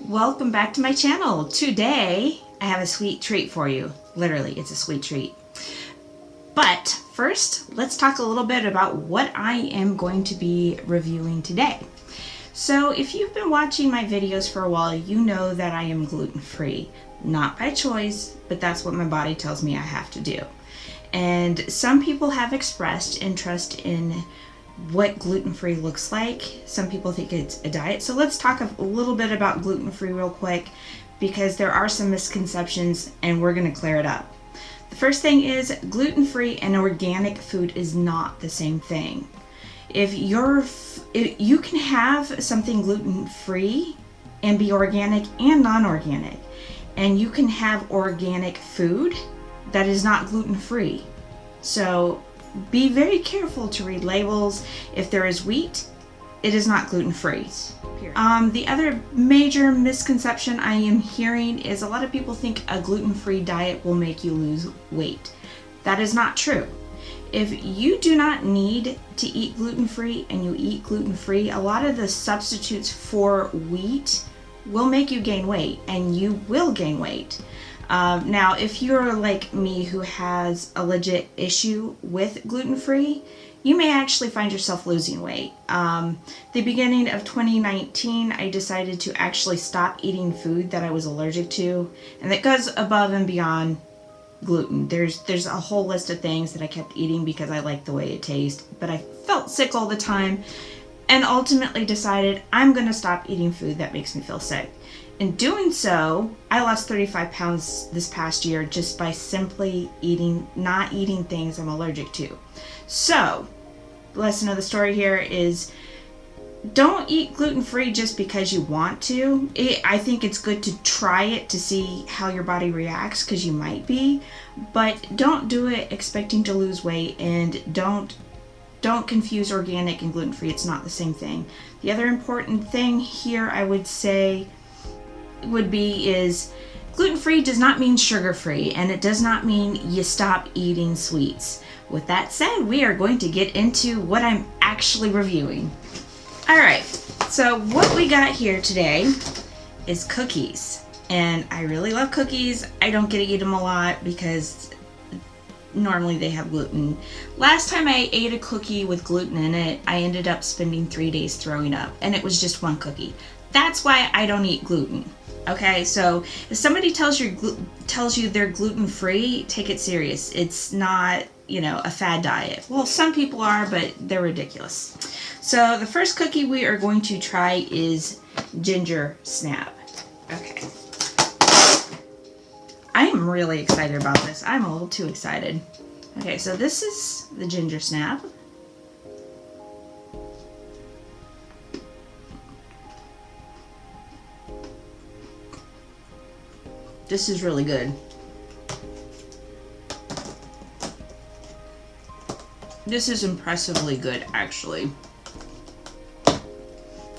Welcome back to my channel. Today I have a sweet treat for you. Literally, it's a sweet treat. But first, let's talk a little bit about what I am going to be reviewing today. So if you've been watching my videos for a while, you know that I am gluten-free. Not by choice, but that's what my body tells me I have to do. And some people have expressed interest in what gluten-free looks like. Some people think it's a diet. So let's talk a little bit about gluten-free real quick, because there are some misconceptions and we're going to clear it up. The first thing is gluten-free and organic food is not the same thing. If you can have something gluten-free and be organic and non-organic, and you can have organic food that is not gluten-free. So be very careful to read labels. If there is wheat, it is not gluten-free. The other major misconception I am hearing is a lot of people think a gluten-free diet will make you lose weight. That is not true. If you do not need to eat gluten-free and you eat gluten-free, a lot of the substitutes for wheat will make you gain weight, and you will gain weight. Now, if you're like me who has a legit issue with gluten-free, you may actually find yourself losing weight. The beginning of 2019, I decided to actually stop eating food that I was allergic to, and that goes above and beyond gluten. There's a whole list of things that I kept eating because I liked the way it tastes, but I felt sick all the time, and ultimately decided I'm going to stop eating food that makes me feel sick. In doing so, I lost 35 pounds this past year just by simply not eating things I'm allergic to. So, the lesson of the story here is don't eat gluten-free just because you want to. I think it's good to try it to see how your body reacts, because you might be, but don't do it expecting to lose weight, and don't confuse organic and gluten-free. It's not the same thing. The other important thing here I would say is gluten-free does not mean sugar-free, and it does not mean you stop eating sweets. With that said, we are going to get into what I'm actually reviewing. Alright, so what we got here today is cookies, and I really love cookies. I don't get to eat them a lot because normally they have gluten. Last time I ate a cookie with gluten in it, I ended up spending 3 days throwing up, and it was just one cookie. That's why I don't eat gluten. Okay, so if somebody tells you they're gluten-free, take it serious. It's not, a fad diet. Well, some people are, but they're ridiculous. So the first cookie we are going to try is ginger snap. Okay. I am really excited about this. I'm a little too excited. Okay, so this is the ginger snap. This is really good. This is impressively good, actually.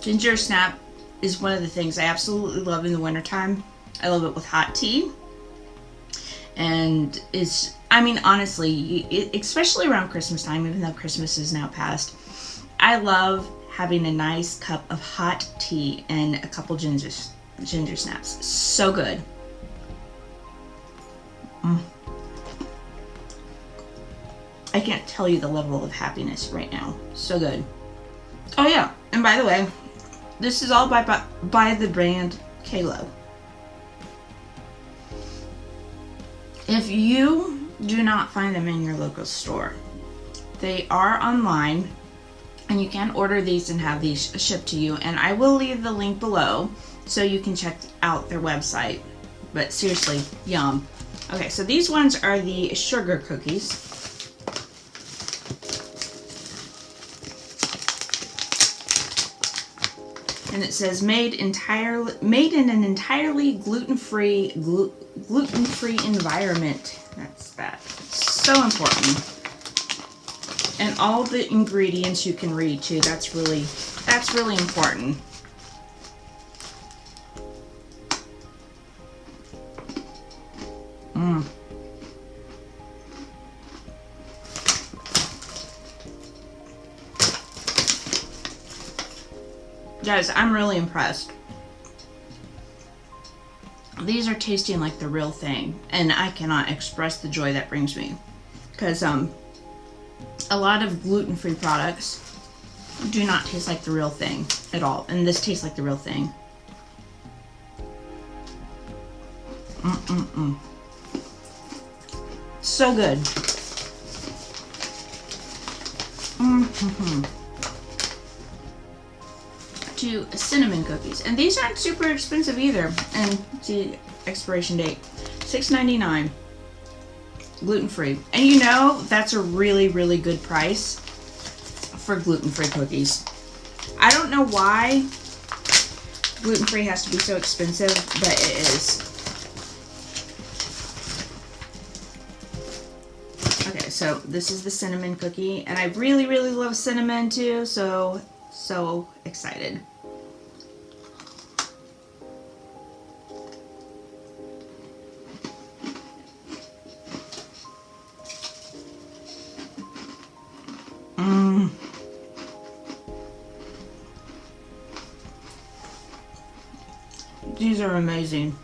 Ginger snap is one of the things I absolutely love in the wintertime. I love it with hot tea. And honestly, especially around Christmas time, even though Christmas is now past, I love having a nice cup of hot tea and a couple ginger snaps. So good. I can't tell you the level of happiness right now. So good. Oh yeah, and by the way, this is all by the brand Kalo. If you do not find them in your local store, they are online, and you can order these and have these shipped to you, and I will leave the link below so you can check out their website. But seriously, yum. Okay, so these ones are the sugar cookies. And it says made in an entirely gluten-free environment. That's that. So important. And all the ingredients you can read too. That's really important. Guys, I'm really impressed. These are tasting like the real thing, and I cannot express the joy that brings me, because a lot of gluten-free products do not taste like the real thing at all, and this tastes like the real thing. So good. To cinnamon cookies, and these aren't super expensive either. And the expiration date, $6.99, gluten-free, and you know that's a really, really good price for gluten-free cookies. I don't know why gluten-free has to be so expensive, but it is. Okay, so this is the cinnamon cookie, and I really, really love cinnamon too, so excited. These are amazing.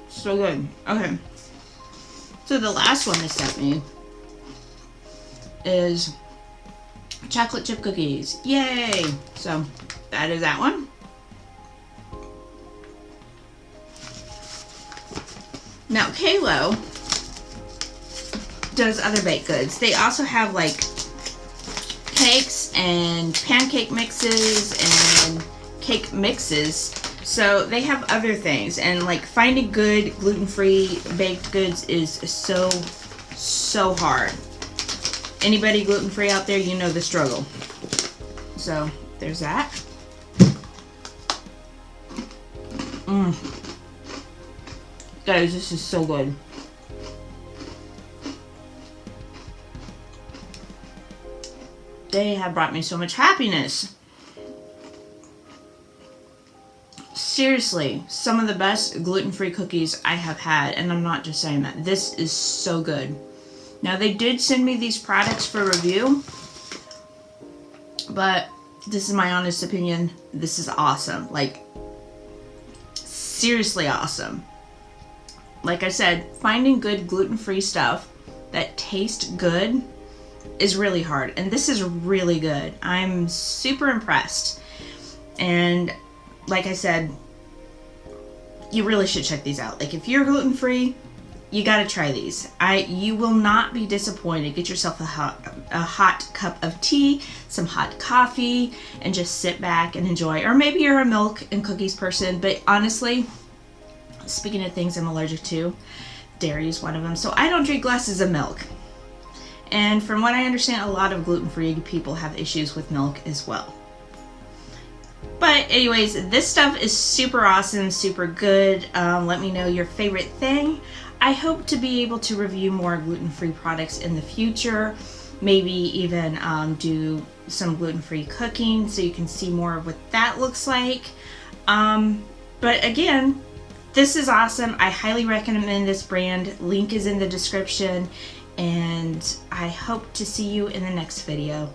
So good. Okay. So the last one they sent me is chocolate chip cookies. Yay! So that is that one. Now Kalo does other baked goods. They also have like cakes and pancake mixes and cake mixes. So they have other things, and like finding good gluten-free baked goods is so hard. Anybody gluten-free out there, you know the struggle. So there's that. Guys, this is so good. They have brought me so much happiness. Seriously, some of the best gluten-free cookies I have had, and I'm not just saying that. This is so good. Now, they did send me these products for review, but this is my honest opinion. This is awesome. Like, seriously awesome. Like I said, finding good gluten-free stuff that tastes good is really hard, and this is really good. I'm super impressed, and like I said, you really should check these out. Like, if you're gluten-free, you gotta try these. You will not be disappointed. Get yourself a hot cup of tea, some hot coffee, and just sit back and enjoy. Or maybe you're a milk and cookies person, but honestly, speaking of things I'm allergic to, dairy is one of them. So I don't drink glasses of milk. And from what I understand, a lot of gluten-free people have issues with milk as well. But anyways, this stuff is super awesome, super good. Let me know your favorite thing. I hope to be able to review more gluten-free products in the future. Maybe even do some gluten-free cooking so you can see more of what that looks like. But again, this is awesome. I highly recommend this brand. Link is in the description. And I hope to see you in the next video.